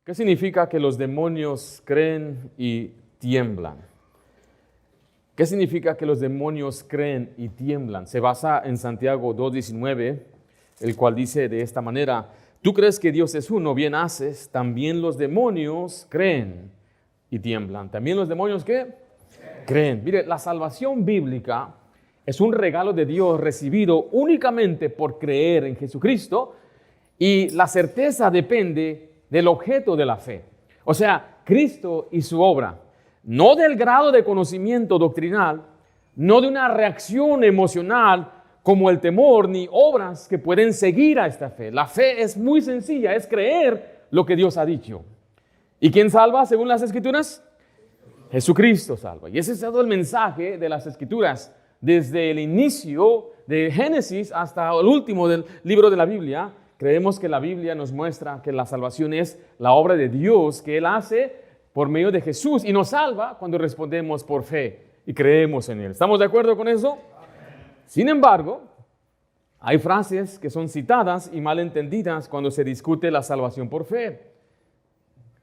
¿Qué significa que los demonios creen y tiemblan? ¿Qué significa que los demonios creen y tiemblan? Se basa en Santiago 2:19, el cual dice de esta manera: tú crees que Dios es uno, bien haces, también los demonios creen y tiemblan. ¿También los demonios qué? Creen. Mire, la salvación bíblica es un regalo de Dios recibido únicamente por creer en Jesucristo, y la certeza depende del objeto de la fe. O sea, Cristo y su obra, no del grado de conocimiento doctrinal, no de una reacción emocional como el temor, ni obras que pueden seguir a esta fe. La fe es muy sencilla, es creer lo que Dios ha dicho. ¿Y quién salva según las Escrituras? Jesucristo salva. Y ese es todo el mensaje de las Escrituras, desde el inicio de Génesis hasta el último del libro de la Biblia. Creemos que la Biblia nos muestra que la salvación es la obra de Dios que Él hace por medio de Jesús, y nos salva cuando respondemos por fe y creemos en Él. ¿Estamos de acuerdo con eso? Sin embargo, hay frases que son citadas y mal entendidas cuando se discute la salvación por fe.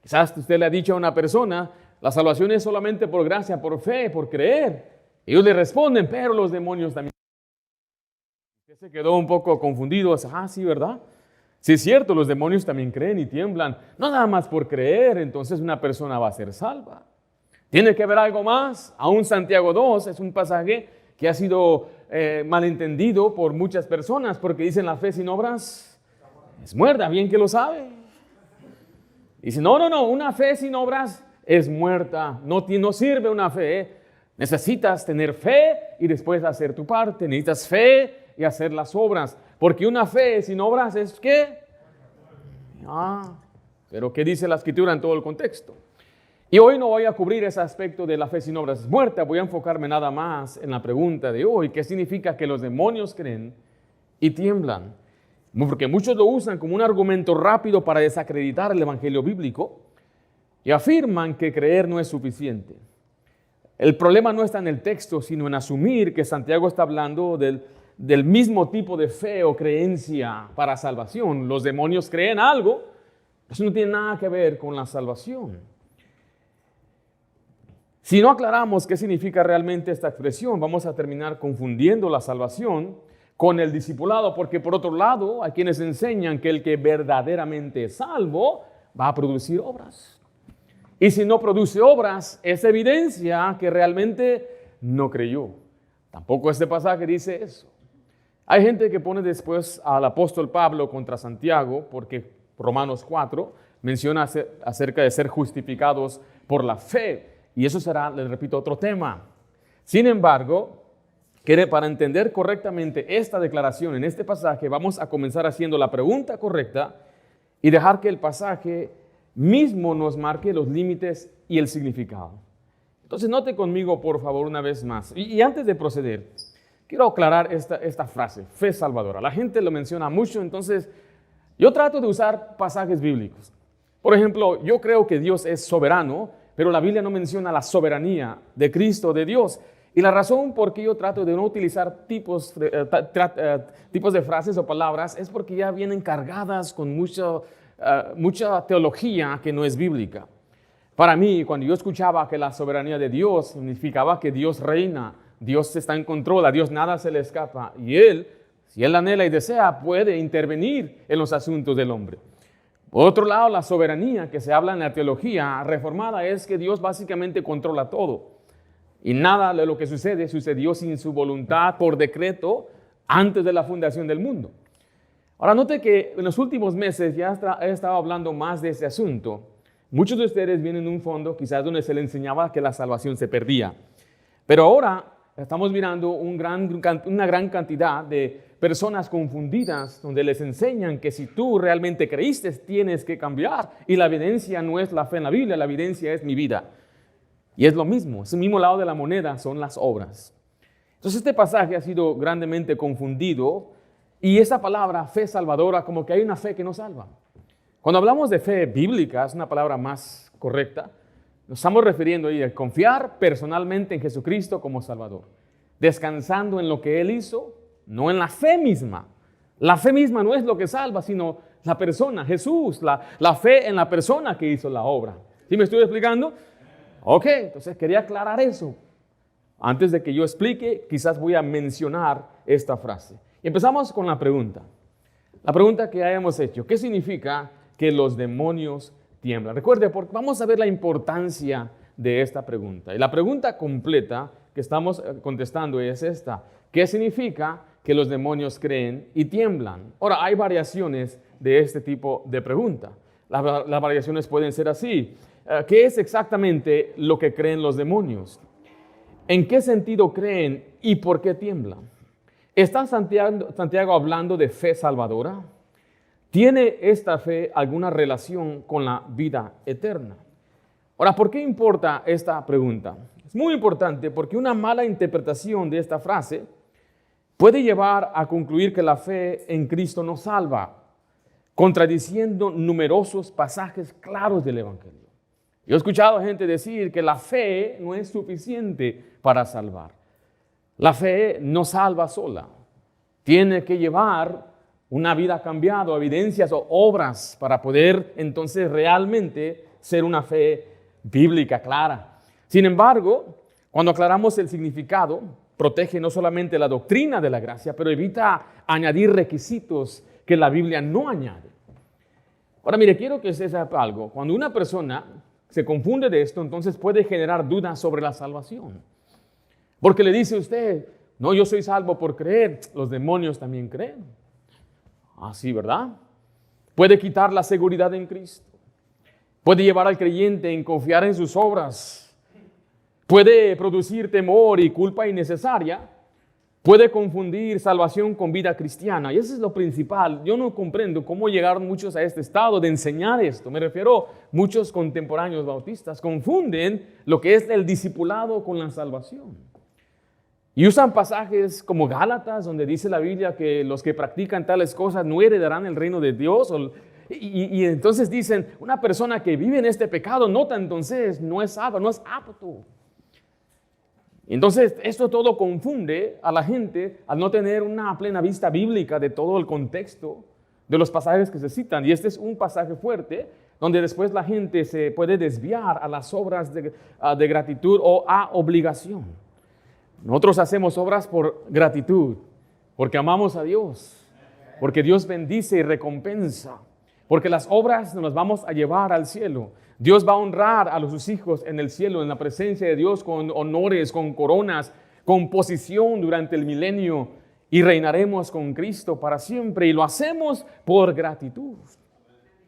Quizás usted le ha dicho a una persona: la salvación es solamente por gracia, por fe, por creer. Ellos le responden: pero los demonios también. Usted se quedó un poco confundido. Sí, ¿verdad? Sí, es cierto, los demonios también creen y tiemblan. No nada más por creer, entonces una persona va a ser salva. Tiene que haber algo más. Aún Santiago 2 es un pasaje que ha sido malentendido por muchas personas, porque dicen: la fe sin obras es muerta. Bien que lo sabe. Dice: no, una fe sin obras es muerta. No sirve una fe. Necesitas tener fe y después hacer tu parte. Necesitas fe y hacer las obras. Porque una fe sin obras es ¿qué? Pero ¿qué dice la Escritura en todo el contexto? Y hoy no voy a cubrir ese aspecto de la fe sin obras es muerta. Voy a enfocarme nada más en la pregunta de hoy: ¿qué significa que los demonios creen y tiemblan? Porque muchos lo usan como un argumento rápido para desacreditar el evangelio bíblico y afirman que creer no es suficiente. El problema no está en el texto, sino en asumir que Santiago está hablando del mismo tipo de fe o creencia para salvación. Los demonios creen algo, eso no tiene nada que ver con la salvación. Si no aclaramos qué significa realmente esta expresión, vamos a terminar confundiendo la salvación con el discipulado, porque por otro lado hay quienes enseñan que el que verdaderamente es salvo va a producir obras. Y si no produce obras, es evidencia que realmente no creyó. Tampoco este pasaje dice eso. Hay gente que pone después al apóstol Pablo contra Santiago, porque Romanos 4 menciona acerca de ser justificados por la fe. Y eso será, les repito, otro tema. Sin embargo, para entender correctamente esta declaración en este pasaje, vamos a comenzar haciendo la pregunta correcta y dejar que el pasaje mismo nos marque los límites y el significado. Entonces, note conmigo, por favor, una vez más. Y antes de proceder, quiero aclarar esta frase: fe salvadora. La gente lo menciona mucho, entonces yo trato de usar pasajes bíblicos. Por ejemplo, yo creo que Dios es soberano, pero la Biblia no menciona la soberanía de Cristo, de Dios. Y la razón por qué yo trato de no utilizar tipos de frases o palabras es porque ya vienen cargadas con mucha teología que no es bíblica. Para mí, cuando yo escuchaba que la soberanía de Dios significaba que Dios reina, Dios está en control, a Dios nada se le escapa, y Él, si Él anhela y desea, puede intervenir en los asuntos del hombre. Por otro lado, la soberanía que se habla en la teología reformada es que Dios básicamente controla todo. Y nada de lo que sucedió sin su voluntad por decreto antes de la fundación del mundo. Ahora, note que en los últimos meses ya he estado hablando más de ese asunto. Muchos de ustedes vienen de un fondo quizás donde se les enseñaba que la salvación se perdía. Pero ahora estamos mirando una gran cantidad de personas confundidas donde les enseñan que si tú realmente creíste tienes que cambiar. Y la evidencia no es la fe en la Biblia, la evidencia es mi vida. Y es lo mismo, es el mismo lado de la moneda, son las obras. Entonces este pasaje ha sido grandemente confundido, y esa palabra fe salvadora, como que hay una fe que no salva. Cuando hablamos de fe bíblica, es una palabra más correcta, nos estamos refiriendo ahí a confiar personalmente en Jesucristo como Salvador, descansando en lo que Él hizo, no en la fe misma. La fe misma no es lo que salva, sino la persona, Jesús, la fe en la persona que hizo la obra. ¿Sí me estoy explicando? Ok, entonces quería aclarar eso. Antes de que yo explique, quizás voy a mencionar esta frase. Y empezamos con la pregunta. La pregunta que hayamos hecho. ¿Qué significa que los demonios tiemblan? Recuerde, porque vamos a ver la importancia de esta pregunta. Y la pregunta completa que estamos contestando es esta. ¿Qué significa que los demonios creen y tiemblan? Ahora, hay variaciones de este tipo de pregunta. Las variaciones pueden ser así. ¿Qué es exactamente lo que creen los demonios? ¿En qué sentido creen y por qué tiemblan? ¿Está Santiago hablando de fe salvadora? ¿Tiene esta fe alguna relación con la vida eterna? Ahora, ¿por qué importa esta pregunta? Es muy importante porque una mala interpretación de esta frase puede llevar a concluir que la fe en Cristo no salva, contradiciendo numerosos pasajes claros del Evangelio. Yo he escuchado a gente decir que la fe no es suficiente para salvar. La fe no salva sola. Tiene que llevar una vida cambiada, evidencias o obras para poder entonces realmente ser una fe bíblica clara. Sin embargo, cuando aclaramos el significado, protege no solamente la doctrina de la gracia, pero evita añadir requisitos que la Biblia no añade. Ahora, mire, quiero que usted sepa algo. Cuando una persona se confunde de esto, entonces puede generar dudas sobre la salvación. Porque le dice a usted, no, yo soy salvo por creer, los demonios también creen. Así, ¿verdad? Puede quitar la seguridad en Cristo. Puede llevar al creyente en confiar en sus obras. Puede producir temor y culpa innecesaria. Puede confundir salvación con vida cristiana. Y eso es lo principal. Yo no comprendo cómo llegaron muchos a este estado de enseñar esto. Me refiero, muchos contemporáneos bautistas confunden lo que es el discipulado con la salvación. Y usan pasajes como Gálatas, donde dice la Biblia que los que practican tales cosas no heredarán el reino de Dios. Y entonces dicen, una persona que vive en este pecado, entonces no es salva, no es apto. Entonces, esto todo confunde a la gente al no tener una plena vista bíblica de todo el contexto de los pasajes que se citan. Y este es un pasaje fuerte, donde después la gente se puede desviar a las obras de gratitud o a obligación. Nosotros hacemos obras por gratitud, porque amamos a Dios, porque Dios bendice y recompensa, porque las obras nos vamos a llevar al cielo. Dios va a honrar a sus hijos en el cielo, en la presencia de Dios, con honores, con coronas, con posición durante el milenio, y reinaremos con Cristo para siempre. Y lo hacemos por gratitud,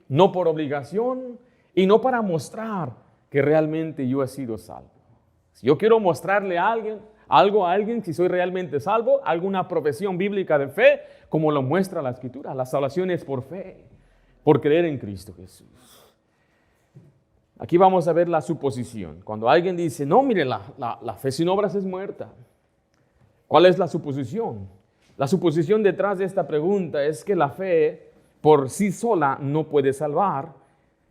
no por obligación y no para mostrar que realmente yo he sido salvo. Si yo quiero mostrarle a alguien, algo a alguien, si soy realmente salvo, alguna profesión bíblica de fe, como lo muestra la Escritura. La salvación es por fe, por creer en Cristo Jesús. Aquí vamos a ver la suposición. Cuando alguien dice, no, mire, la fe sin obras es muerta. ¿Cuál es la suposición? La suposición detrás de esta pregunta es que la fe por sí sola no puede salvar.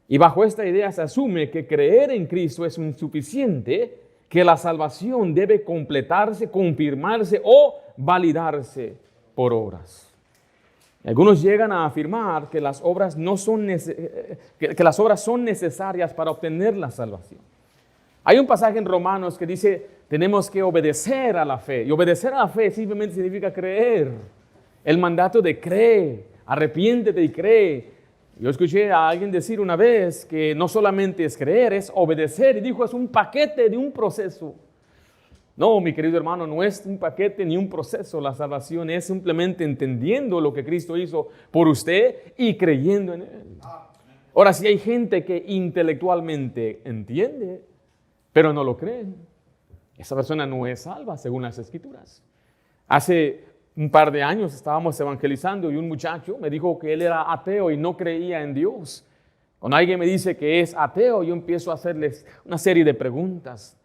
Y bajo esta idea se asume que creer en Cristo es insuficiente, que la salvación debe completarse, confirmarse o validarse por obras. Algunos llegan a afirmar que las obras que las obras son necesarias para obtener la salvación. Hay un pasaje en Romanos que dice, tenemos que obedecer a la fe. Y obedecer a la fe simplemente significa creer. El mandato de cree, arrepiéntete y cree. Yo escuché a alguien decir una vez que no solamente es creer, es obedecer. Y dijo, es un paquete de un proceso. No, mi querido hermano, no es un paquete ni un proceso. La salvación es simplemente entendiendo lo que Cristo hizo por usted y creyendo en Él. Ahora, si hay gente que intelectualmente entiende, pero no lo cree, esa persona no es salva según las Escrituras. Hace un par de años estábamos evangelizando y un muchacho me dijo que él era ateo y no creía en Dios. Cuando alguien me dice que es ateo, yo empiezo a hacerles una serie de preguntas.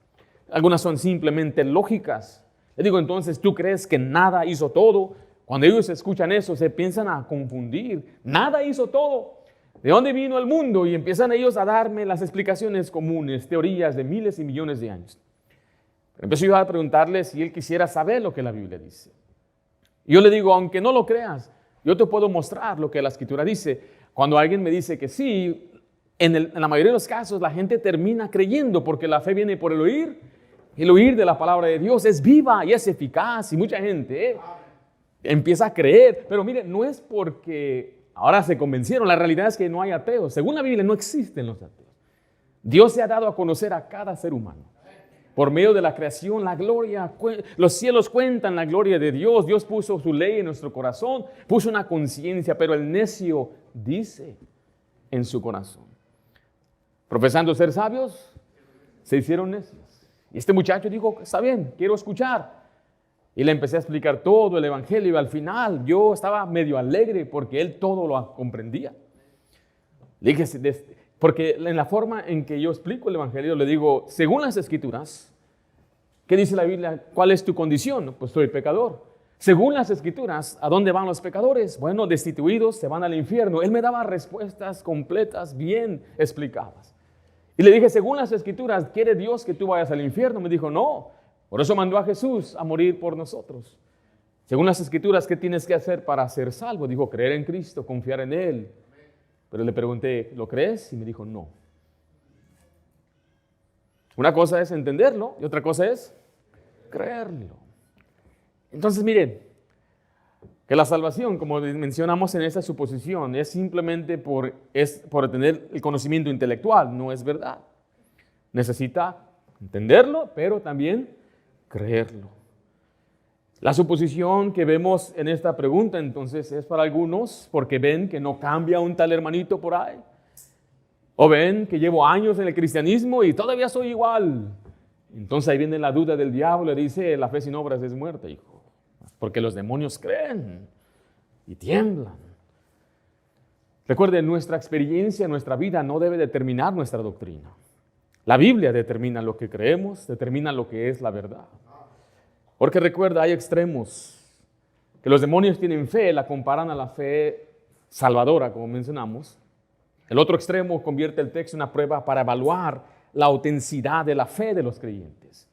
Algunas son simplemente lógicas. Le digo, entonces, ¿tú crees que nada hizo todo? Cuando ellos escuchan eso, se piensan a confundir. Nada hizo todo. ¿De dónde vino el mundo? Y empiezan ellos a darme las explicaciones comunes, teorías de miles y millones de años. Pero empiezo yo a preguntarle si él quisiera saber lo que la Biblia dice. Y yo le digo, aunque no lo creas, yo te puedo mostrar lo que la Escritura dice. Cuando alguien me dice que sí, en la mayoría de los casos la gente termina creyendo porque la fe viene por el oír. El oír de la palabra de Dios es viva y es eficaz y mucha gente empieza a creer. Pero mire, no es porque ahora se convencieron, la realidad es que no hay ateos. Según la Biblia no existen los ateos. Dios se ha dado a conocer a cada ser humano. Por medio de la creación, la gloria, los cielos cuentan la gloria de Dios. Dios puso su ley en nuestro corazón, puso una conciencia, pero el necio dice en su corazón, profesando ser sabios, se hicieron necios. Y este muchacho dijo, está bien, quiero escuchar. Y le empecé a explicar todo el evangelio y al final yo estaba medio alegre porque él todo lo comprendía. Le dije, porque en la forma en que yo explico el evangelio le digo, según las escrituras, ¿qué dice la Biblia? ¿Cuál es tu condición? Pues soy pecador. Según las escrituras, ¿a dónde van los pecadores? Bueno, destituidos, se van al infierno. Él me daba respuestas completas, bien explicadas. Y le dije, según las escrituras, ¿quiere Dios que tú vayas al infierno? Me dijo, no, por eso mandó a Jesús a morir por nosotros. Según las escrituras, ¿qué tienes que hacer para ser salvo? Dijo, creer en Cristo, confiar en Él. Pero le pregunté, ¿lo crees? Y me dijo, no. Una cosa es entenderlo y otra cosa es creerlo. Entonces, miren, que la salvación, como mencionamos en esta suposición, es simplemente por tener el conocimiento intelectual, no es verdad. Necesita entenderlo, pero también creerlo. La suposición que vemos en esta pregunta, entonces, es para algunos porque ven que no cambia un tal hermanito por ahí. O ven que llevo años en el cristianismo y todavía soy igual. Entonces ahí viene la duda del diablo, le dice, la fe sin obras es muerta, hijo. Porque los demonios creen y tiemblan. Recuerden, nuestra experiencia, nuestra vida no debe determinar nuestra doctrina. La Biblia determina lo que creemos, determina lo que es la verdad. Porque recuerda, hay extremos. Que los demonios tienen fe, la comparan a la fe salvadora, como mencionamos. El otro extremo convierte el texto en una prueba para evaluar la autenticidad de la fe de los creyentes.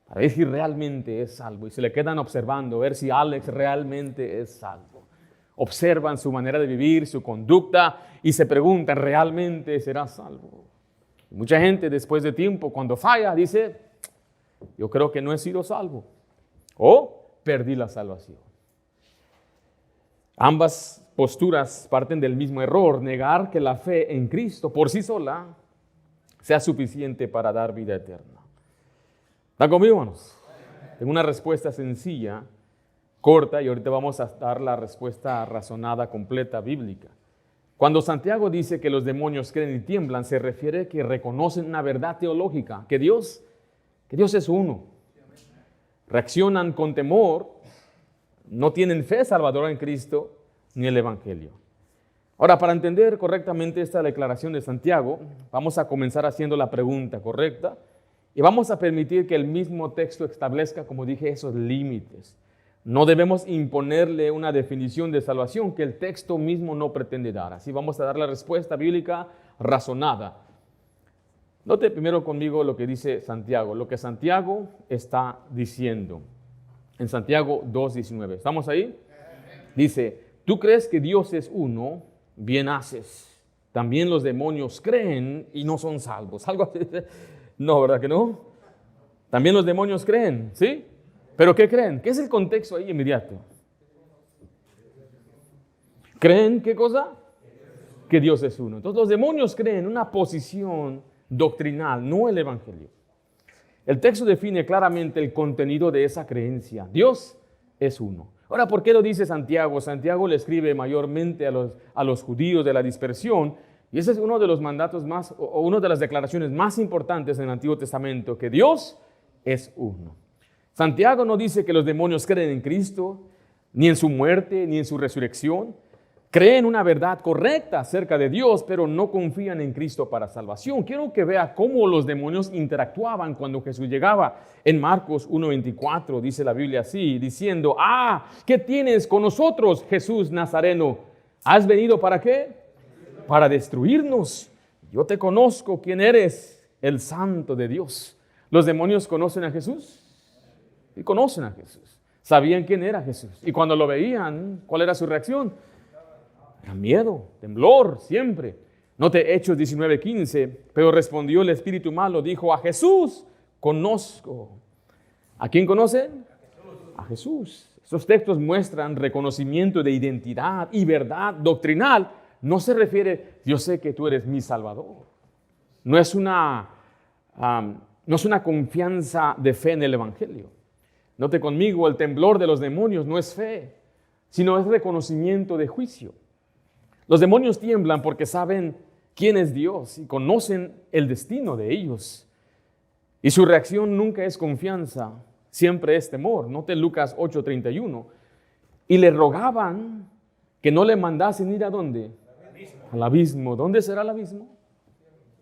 Para ver si realmente es salvo. Y se le quedan observando, ver si Alex realmente es salvo. Observan su manera de vivir, su conducta y se preguntan, ¿realmente será salvo? Y mucha gente después de tiempo, cuando falla, dice, yo creo que no he sido salvo. O perdí la salvación. Ambas posturas parten del mismo error, negar que la fe en Cristo por sí sola sea suficiente para dar vida eterna. ¿Están conmigo, hermanos? Tengo una respuesta sencilla, corta, y ahorita vamos a dar la respuesta razonada, completa, bíblica. Cuando Santiago dice que los demonios creen y tiemblan, se refiere a que reconocen una verdad teológica, que Dios es uno. Reaccionan con temor, no tienen fe salvadora en Cristo ni el Evangelio. Ahora, para entender correctamente esta declaración de Santiago, vamos a comenzar haciendo la pregunta correcta y vamos a permitir que el mismo texto establezca, como dije, esos límites. No debemos imponerle una definición de salvación que el texto mismo no pretende dar. Así vamos a dar la respuesta bíblica razonada. Note primero conmigo lo que dice Santiago, lo que Santiago está diciendo. En Santiago 2:19. ¿Estamos ahí? Dice, tú crees que Dios es uno, bien haces. También los demonios creen y no son salvos. Algo así. No, ¿verdad que no? También los demonios creen, ¿sí? ¿Pero qué creen? ¿Qué es el contexto ahí inmediato? ¿Creen qué cosa? Que Dios es uno. Entonces los demonios creen una posición doctrinal, no el Evangelio. El texto define claramente el contenido de esa creencia. Dios es uno. Ahora, ¿por qué lo dice Santiago? Santiago le escribe mayormente a los judíos de la dispersión, y ese es uno de los mandatos más, o una de las declaraciones más importantes en el Antiguo Testamento, que Dios es uno. Santiago no dice que los demonios creen en Cristo, ni en su muerte, ni en su resurrección. Creen una verdad correcta acerca de Dios, pero no confían en Cristo para salvación. Quiero que vea cómo los demonios interactuaban cuando Jesús llegaba. En Marcos 1:24 dice la Biblia así, diciendo, ¿qué tienes con nosotros, Jesús Nazareno? ¿Has venido para qué? Para destruirnos. Yo te conozco, quién eres, el Santo de Dios. ¿Los demonios conocen a Jesús? Y conocen a Jesús. Sabían quién era Jesús. Y cuando lo veían, ¿cuál era su reacción? Era miedo, temblor, siempre. Note Hechos 19:15, pero respondió el espíritu malo, dijo, a Jesús conozco. ¿A quién conocen? A Jesús. Estos textos muestran reconocimiento de identidad y verdad doctrinal. No se refiere, yo sé que tú eres mi Salvador. No es una confianza de fe en el Evangelio. Note conmigo, el temblor de los demonios no es fe, sino es reconocimiento de juicio. Los demonios tiemblan porque saben quién es Dios y conocen el destino de ellos. Y su reacción nunca es confianza, siempre es temor. Note Lucas 8:31. Y le rogaban que no le mandasen ir ¿a dónde? Al abismo. ¿Dónde será el abismo?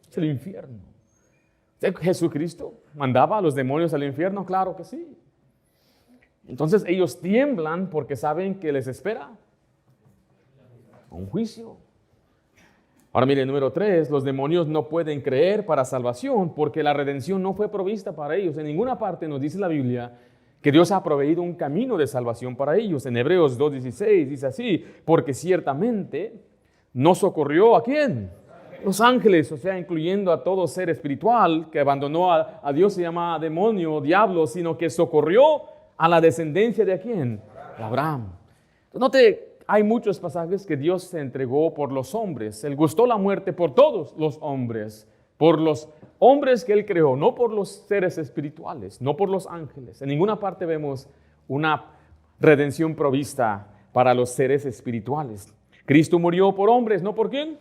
Es el infierno. ¿Jesucristo mandaba a los demonios al infierno? Claro que sí. Entonces ellos tiemblan porque saben que les espera un juicio. Ahora mire, número 3, los demonios no pueden creer para salvación porque la redención no fue provista para ellos. En ninguna parte nos dice la Biblia que Dios ha proveído un camino de salvación para ellos. En Hebreos 2:16 dice así, porque ciertamente no socorrió ¿a quién? Los ángeles, o sea, incluyendo a todo ser espiritual que abandonó a Dios, se llama demonio, diablo, sino que socorrió a la descendencia ¿de a quién? De Abraham. Entonces, note, hay muchos pasajes que Dios se entregó por los hombres. Él gustó la muerte por todos los hombres, por los hombres que Él creó, no por los seres espirituales, no por los ángeles. En ninguna parte vemos una redención provista para los seres espirituales. Cristo murió por hombres, ¿no por quién?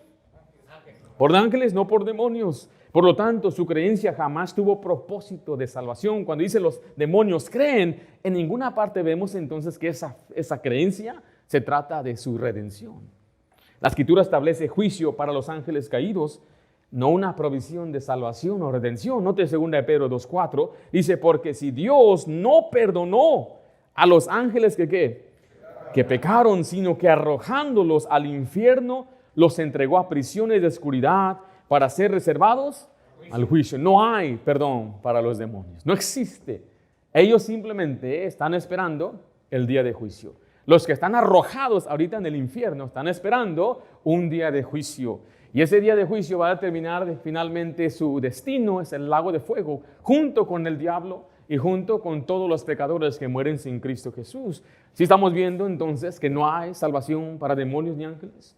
Por ángeles, no por demonios. Por lo tanto, su creencia jamás tuvo propósito de salvación. Cuando dice los demonios creen, en ninguna parte vemos entonces que esa creencia se trata de su redención. La Escritura establece juicio para los ángeles caídos, no una provisión de salvación o redención. Note 2 Pedro 2:4, dice, porque si Dios no perdonó a los ángeles que pecaron, sino que arrojándolos al infierno, los entregó a prisiones de oscuridad para ser reservados al juicio. No hay perdón para los demonios, no existe. Ellos simplemente están esperando el día de juicio. Los que están arrojados ahorita en el infierno están esperando un día de juicio. Y ese día de juicio va a determinar finalmente su destino, es el lago de fuego, junto con el diablo y junto con todos los pecadores que mueren sin Cristo Jesús. Si estamos viendo entonces que no hay salvación para demonios ni ángeles,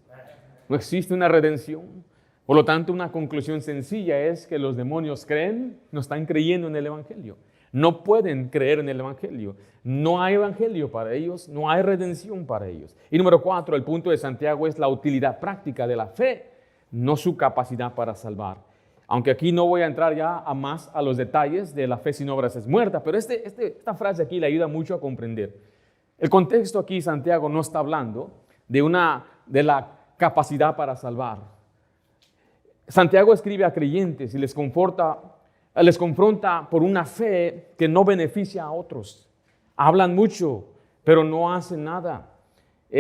no existe una redención. Por lo tanto, una conclusión sencilla es que los demonios creen, no están creyendo en el Evangelio. No pueden creer en el Evangelio. No hay Evangelio para ellos, no hay redención para ellos. Y número 4, el punto de Santiago es la utilidad práctica de la fe, no su capacidad para salvar. Aunque aquí no voy a entrar ya a los detalles de la fe sin obras es muerta, pero esta frase aquí le ayuda mucho a comprender. El contexto aquí, Santiago no está hablando de la capacidad para salvar. Santiago escribe a creyentes y les confronta por una fe que no beneficia a otros. Hablan mucho, pero no hacen nada.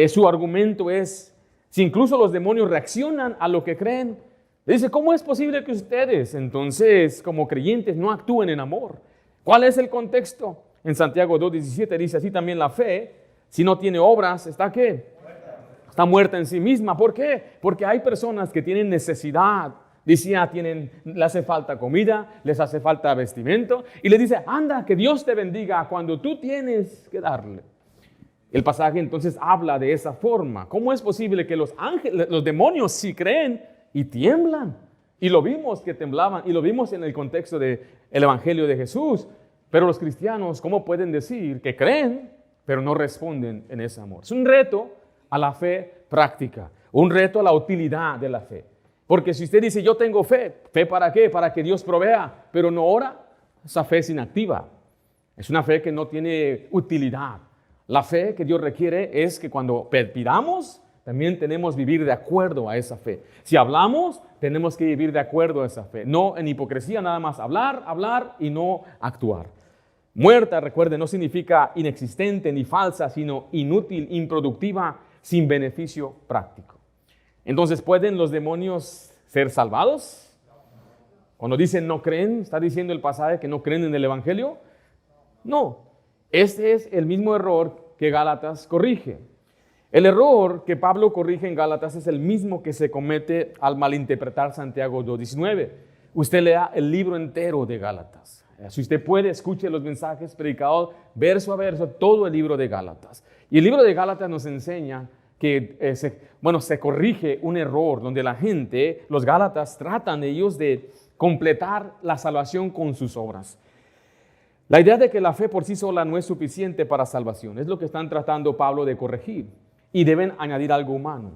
Su argumento es, si incluso los demonios reaccionan a lo que creen, le dice, ¿cómo es posible que ustedes, entonces, como creyentes, no actúen en amor? ¿Cuál es el contexto? En Santiago 2:17 dice, así también la fe, si no tiene obras, ¿está qué? Está muerta en sí misma. ¿Por qué? Porque hay personas que tienen necesidad. Decía, le hace falta comida, les hace falta vestimento. Y le dice, anda, que Dios te bendiga cuando tú tienes que darle. El pasaje entonces habla de esa forma. ¿Cómo es posible que los demonios sí creen y tiemblan? Y lo vimos que temblaban, y lo vimos en el contexto del Evangelio de Jesús. Pero los cristianos, ¿cómo pueden decir que creen, pero no responden en ese amor? Es un reto a la fe práctica, un reto a la utilidad de la fe. Porque si usted dice, yo tengo fe, ¿fe para qué? Para que Dios provea, pero no ora, esa fe es inactiva. Es una fe que no tiene utilidad. La fe que Dios requiere es que cuando pidamos, también tenemos que vivir de acuerdo a esa fe. Si hablamos, tenemos que vivir de acuerdo a esa fe. No en hipocresía, nada más hablar y no actuar. Muerta, recuerde, no significa inexistente ni falsa, sino inútil, improductiva, sin beneficio práctico. Entonces, ¿pueden los demonios ser salvados? Cuando dicen no creen, ¿está diciendo el pasaje que no creen en el Evangelio? No, este es el mismo error que Gálatas corrige. El error que Pablo corrige en Gálatas es el mismo que se comete al malinterpretar Santiago 2:19. Usted lea el libro entero de Gálatas. Si usted puede, escuche los mensajes predicados verso a verso, todo el libro de Gálatas. Y el libro de Gálatas nos enseña que se corrige un error donde la gente, los Gálatas, tratan ellos de completar la salvación con sus obras. La idea de que la fe por sí sola no es suficiente para salvación es lo que están tratando Pablo de corregir y deben añadir algo humano.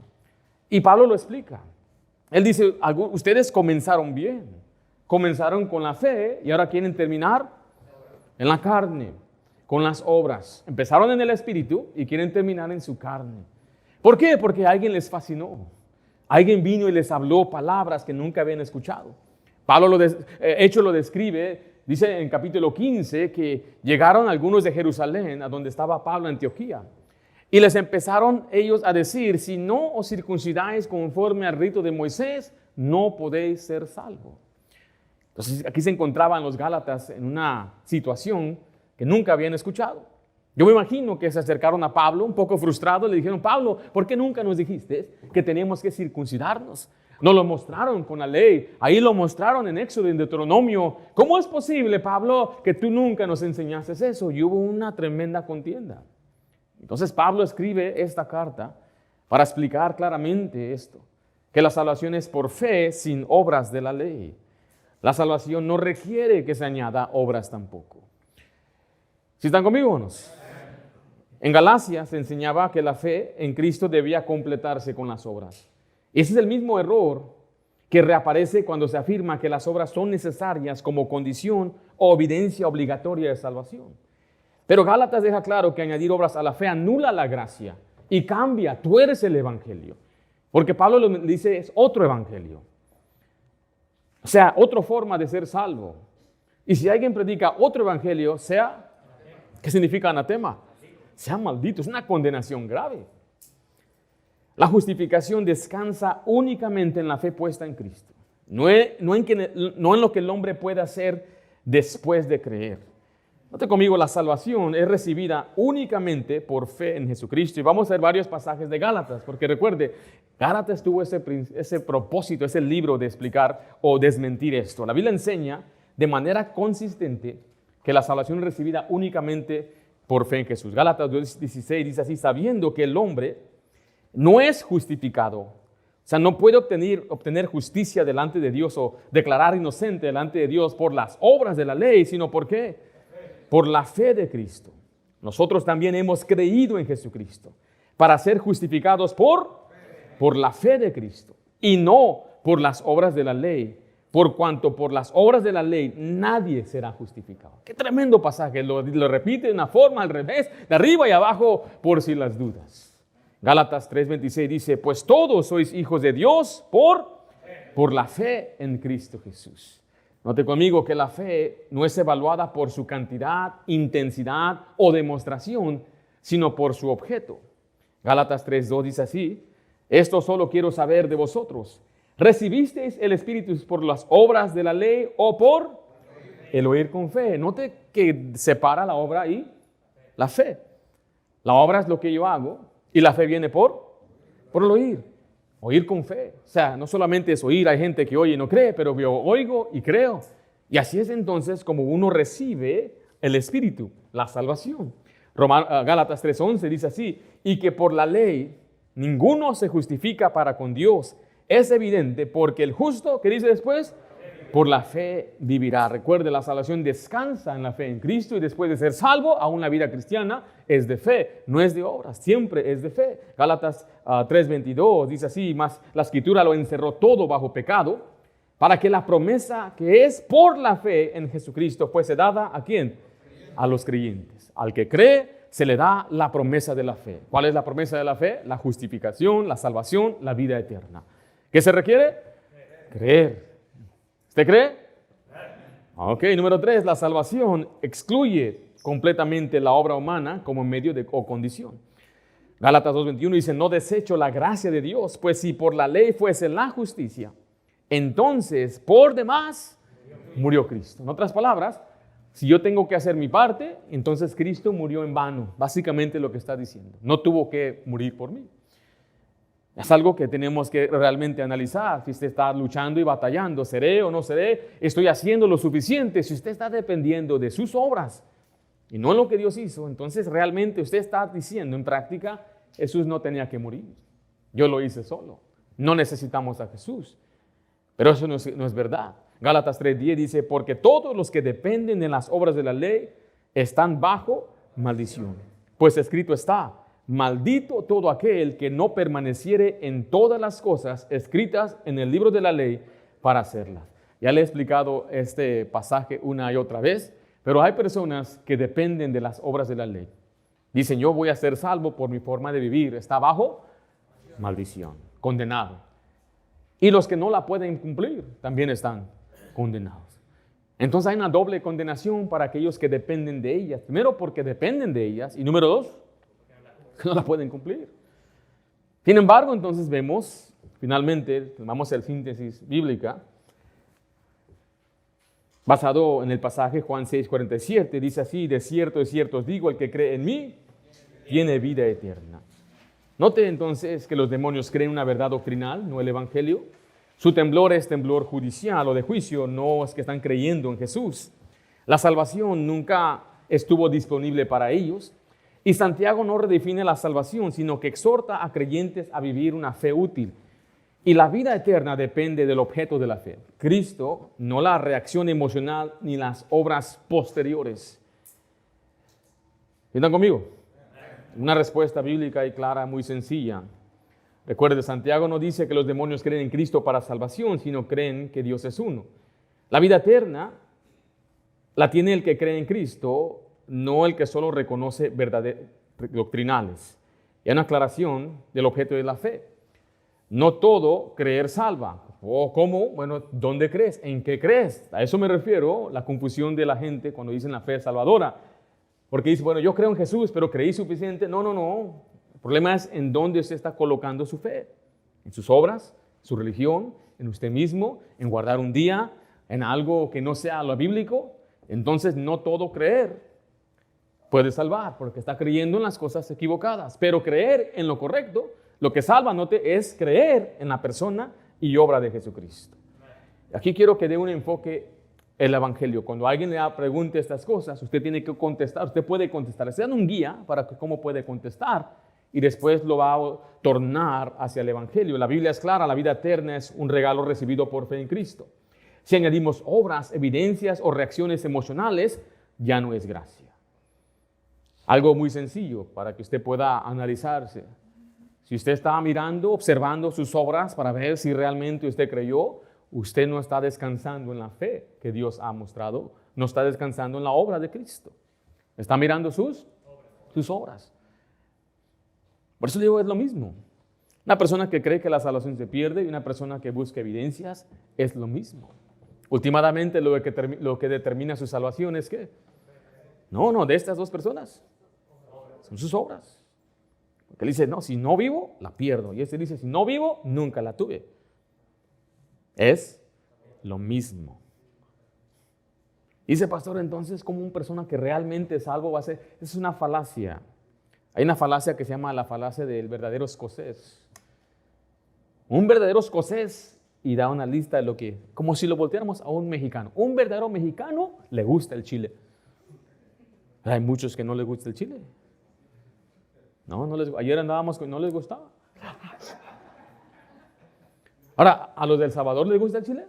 Y Pablo lo explica. Él dice, ustedes comenzaron bien, comenzaron con la fe y ahora quieren terminar en la carne, con las obras. Empezaron en el espíritu y quieren terminar en su carne. ¿Por qué? Porque alguien les fascinó. Alguien vino y les habló palabras que nunca habían escuchado. Pablo Hechos lo describe, dice en capítulo 15 que llegaron algunos de Jerusalén, a donde estaba Pablo, Antioquía, y les empezaron ellos a decir, si no os circuncidáis conforme al rito de Moisés, no podéis ser salvos. Entonces aquí se encontraban los Gálatas en una situación que nunca habían escuchado. Yo me imagino que se acercaron a Pablo un poco frustrados, le dijeron, Pablo, ¿por qué nunca nos dijiste que tenemos que circuncidarnos? Nos lo mostraron con la ley, ahí lo mostraron en Éxodo, en Deuteronomio. ¿Cómo es posible, Pablo, que tú nunca nos enseñaste eso? Y hubo una tremenda contienda. Entonces Pablo escribe esta carta para explicar claramente esto, que la salvación es por fe sin obras de la ley. La salvación no requiere que se añada obras tampoco. ¿Sí están conmigo o no? En Galacia se enseñaba que la fe en Cristo debía completarse con las obras. Ese es el mismo error que reaparece cuando se afirma que las obras son necesarias como condición o evidencia obligatoria de salvación. Pero Gálatas deja claro que añadir obras a la fe anula la gracia y cambia, tuerce el evangelio. Porque Pablo lo dice, es otro evangelio. O sea, otra forma de ser salvo. Y si alguien predica otro evangelio, ¿qué significa anatema? Sea maldito, es una condenación grave. La justificación descansa únicamente en la fe puesta en Cristo, no en lo que el hombre puede hacer después de creer. Note conmigo, la salvación es recibida únicamente por fe en Jesucristo. Y vamos a ver varios pasajes de Gálatas, porque recuerde, Gálatas tuvo ese propósito, ese libro de explicar o desmentir esto. La Biblia enseña de manera consistente que la salvación es recibida únicamente por fe en Jesús. Gálatas 2:16 dice así, sabiendo que el hombre no es justificado, o sea, no puede obtener justicia delante de Dios o declarar inocente delante de Dios por las obras de la ley, sino ¿por qué? Por la fe de Cristo. Nosotros también hemos creído en Jesucristo para ser justificados por la fe de Cristo y no por las obras de la ley, por cuanto por las obras de la ley nadie será justificado. Qué tremendo pasaje, lo repite de una forma al revés, de arriba y abajo, por si las dudas. Gálatas 3:26 dice, pues todos sois hijos de Dios por la fe en Cristo Jesús. Note conmigo que la fe no es evaluada por su cantidad, intensidad o demostración, sino por su objeto. Gálatas 3:2 dice así, esto solo quiero saber de vosotros. ¿Recibisteis el Espíritu por las obras de la ley o por el oír con fe? Note que separa la obra y la fe. La obra es lo que yo hago y la fe viene por el oír. Oír con fe. O sea, no solamente es oír, hay gente que oye y no cree, pero yo oigo y creo. Y así es entonces como uno recibe el Espíritu, la salvación. Gálatas 3:11 dice así, y que por la ley ninguno se justifica para con Dios. Es evidente porque el justo, ¿qué dice después? Por la fe vivirá. Recuerde, la salvación descansa en la fe en Cristo y después de ser salvo, aún la vida cristiana es de fe, no es de obras, siempre es de fe. Gálatas 3:22 dice así, más la Escritura lo encerró todo bajo pecado, para que la promesa que es por la fe en Jesucristo fuese dada ¿a quién? A los creyentes. Al que cree, se le da la promesa de la fe. ¿Cuál es la promesa de la fe? La justificación, la salvación, la vida eterna. ¿Qué se requiere? Creer. ¿Usted cree? Ok, número 3, la salvación excluye completamente la obra humana como medio o condición. Gálatas 2:21 dice, no desecho la gracia de Dios, pues si por la ley fuese la justicia, entonces por demás murió Cristo. En otras palabras, Si yo tengo que hacer mi parte, entonces Cristo murió en vano. Básicamente lo que está diciendo. No tuvo que morir por mí. Es algo que tenemos que realmente analizar. Si usted está luchando y batallando, ¿seré o no seré? ¿Estoy haciendo lo suficiente? Si usted está dependiendo de sus obras y no lo que Dios hizo, entonces realmente usted está diciendo en práctica, Jesús no tenía que morir. Yo lo hice solo. No necesitamos a Jesús. Pero eso no es verdad. Gálatas 3:10 dice, porque todos los que dependen de las obras de la ley están bajo maldición. Pues escrito está, maldito todo aquel que no permaneciere en todas las cosas escritas en el libro de la ley para hacerlas. Ya le he explicado este pasaje una y otra vez, pero hay personas que dependen de las obras de la ley. Dicen, yo voy a ser salvo por mi forma de vivir. Está bajo maldición, condenado. Y los que no la pueden cumplir también están condenados. Entonces hay una doble condenación para aquellos que dependen de ellas. Primero, porque dependen de ellas. Y número dos, que no la pueden cumplir. Sin embargo, entonces vemos, finalmente, tomamos el síntesis bíblica, basado en el pasaje Juan 6:47, dice así, de cierto os digo, el que cree en mí, tiene vida eterna. Note entonces que los demonios creen una verdad doctrinal, no el evangelio. Su temblor es temblor judicial o de juicio, no es que están creyendo en Jesús. La salvación nunca estuvo disponible para ellos. Y Santiago no redefine la salvación, sino que exhorta a creyentes a vivir una fe útil. Y la vida eterna depende del objeto de la fe. Cristo, no la reacción emocional ni las obras posteriores. ¿Están conmigo? Una respuesta bíblica y clara, muy sencilla. Recuerde, Santiago no dice que los demonios creen en Cristo para salvación, sino creen que Dios es uno. La vida eterna la tiene el que cree en Cristo, no el que solo reconoce verdades doctrinales. Y hay una aclaración del objeto de la fe. No todo creer salva. ¿Cómo? Bueno, ¿dónde crees? ¿En qué crees? A eso me refiero, la confusión de la gente cuando dicen la fe salvadora. Porque dice, bueno, yo creo en Jesús, pero creí suficiente. No. El problema es en dónde usted está colocando su fe. En sus obras, su religión, en usted mismo, en guardar un día, en algo que no sea lo bíblico. Entonces, no todo creer puede salvar, porque está creyendo en las cosas equivocadas. Pero creer en lo correcto, lo que salva, note, es creer en la persona y obra de Jesucristo. Aquí quiero que dé un enfoque el evangelio. Cuando alguien le pregunte estas cosas, usted tiene que contestar, usted puede contestar. Se dan un guía para cómo puede contestar y después lo va a tornar hacia el evangelio. La Biblia es clara, la vida eterna es un regalo recibido por fe en Cristo. Si añadimos obras, evidencias o reacciones emocionales, ya no es gracia. Algo muy sencillo para que usted pueda analizarse. Si usted está mirando, observando sus obras para ver si realmente usted creyó, usted no está descansando en la fe que Dios ha mostrado, no está descansando en la obra de Cristo. Está mirando sus obras. Por eso digo, es lo mismo. Una persona que cree que la salvación se pierde y una persona que busca evidencias es lo mismo. Últimamente lo que determina su salvación es ¿qué? No, de estas dos personas. Son sus obras. Porque él dice, no, si no vivo, la pierdo. Y este dice, si no vivo, nunca la tuve. Es lo mismo. Dice, pastor, entonces, ¿cómo una persona que realmente es salvo va a ser? Es una falacia. Hay una falacia que se llama la falacia del verdadero escocés. Un verdadero escocés, y da una lista de lo que, como si lo volteáramos a un mexicano. Un verdadero mexicano le gusta el chile. Hay muchos que no les gusta el chile. Ayer andábamos con no les gustaba. Ahora, ¿a los del Salvador les gusta el chile?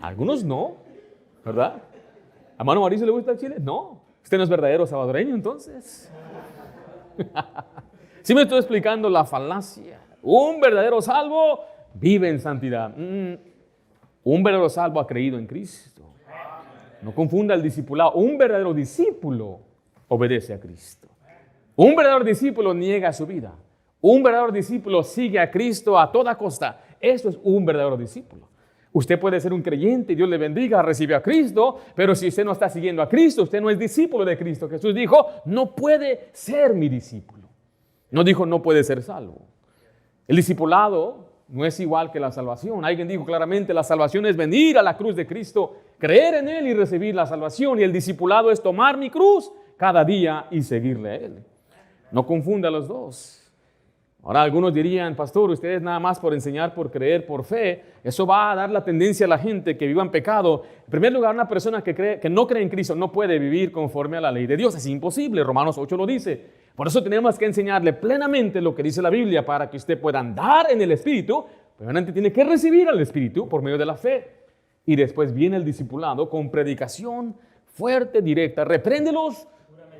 A algunos no, ¿verdad? ¿A Mano Mauricio le gusta el chile? No. Usted no es verdadero salvadoreño, entonces. Sí me estoy explicando la falacia. Un verdadero salvo vive en santidad. Un verdadero salvo ha creído en Cristo. No confunda el discipulado. Un verdadero discípulo obedece a Cristo. Un verdadero discípulo niega su vida. Un verdadero discípulo sigue a Cristo a toda costa. Eso es un verdadero discípulo. Usted puede ser un creyente, Dios le bendiga, recibe a Cristo, pero si usted no está siguiendo a Cristo, usted no es discípulo de Cristo. Jesús dijo, no puede ser mi discípulo. No dijo, no puede ser salvo. El discipulado no es igual que la salvación. Alguien dijo claramente, la salvación es venir a la cruz de Cristo, creer en Él y recibir la salvación. Y el discipulado es tomar mi cruz cada día y seguirle a Él. No confunda los dos. Ahora algunos dirían, pastor, ustedes nada más por enseñar, por creer, por fe, eso va a dar la tendencia a la gente que viva en pecado. En primer lugar, una persona que no cree en Cristo no puede vivir conforme a la ley de Dios. Es imposible, Romanos 8 lo dice. Por eso tenemos que enseñarle plenamente lo que dice la Biblia para que usted pueda andar en el Espíritu. Primeramente tiene que recibir al Espíritu por medio de la fe. Y después viene el discipulado con predicación fuerte, directa. Repréndelos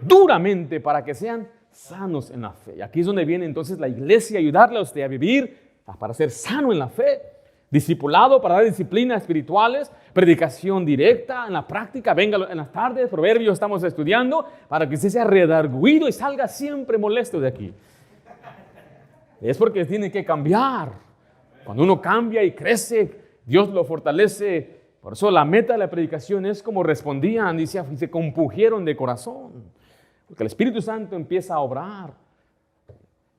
duramente para que sean sanos en la fe. Y aquí es donde viene entonces la iglesia a ayudarle a usted a vivir, para ser sano en la fe, discipulado para dar disciplinas espirituales, predicación directa en la práctica, venga en las tardes, Proverbios estamos estudiando, para que usted sea redarguido y salga siempre molesto de aquí. Es porque tiene que cambiar. Cuando uno cambia y crece, Dios lo fortalece. Por eso la meta de la predicación es como respondían, dice, y se compungieron de corazón. Porque el Espíritu Santo empieza a obrar,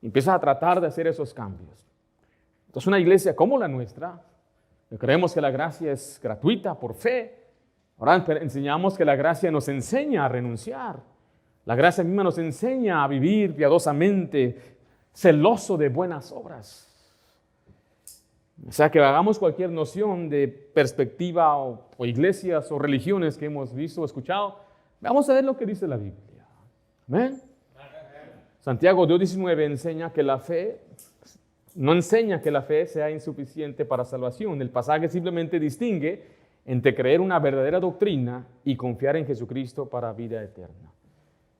empieza a tratar de hacer esos cambios. Entonces una iglesia como la nuestra, que creemos que la gracia es gratuita por fe, ahora enseñamos que la gracia nos enseña a renunciar. La gracia misma nos enseña a vivir piadosamente, celoso de buenas obras. O sea, que hagamos cualquier noción de perspectiva o iglesias o religiones que hemos visto o escuchado, vamos a ver lo que dice la Biblia. ¿Amén? Santiago 2:19 enseña que la fe, no enseña que la fe sea insuficiente para salvación. El pasaje simplemente distingue entre creer una verdadera doctrina y confiar en Jesucristo para vida eterna.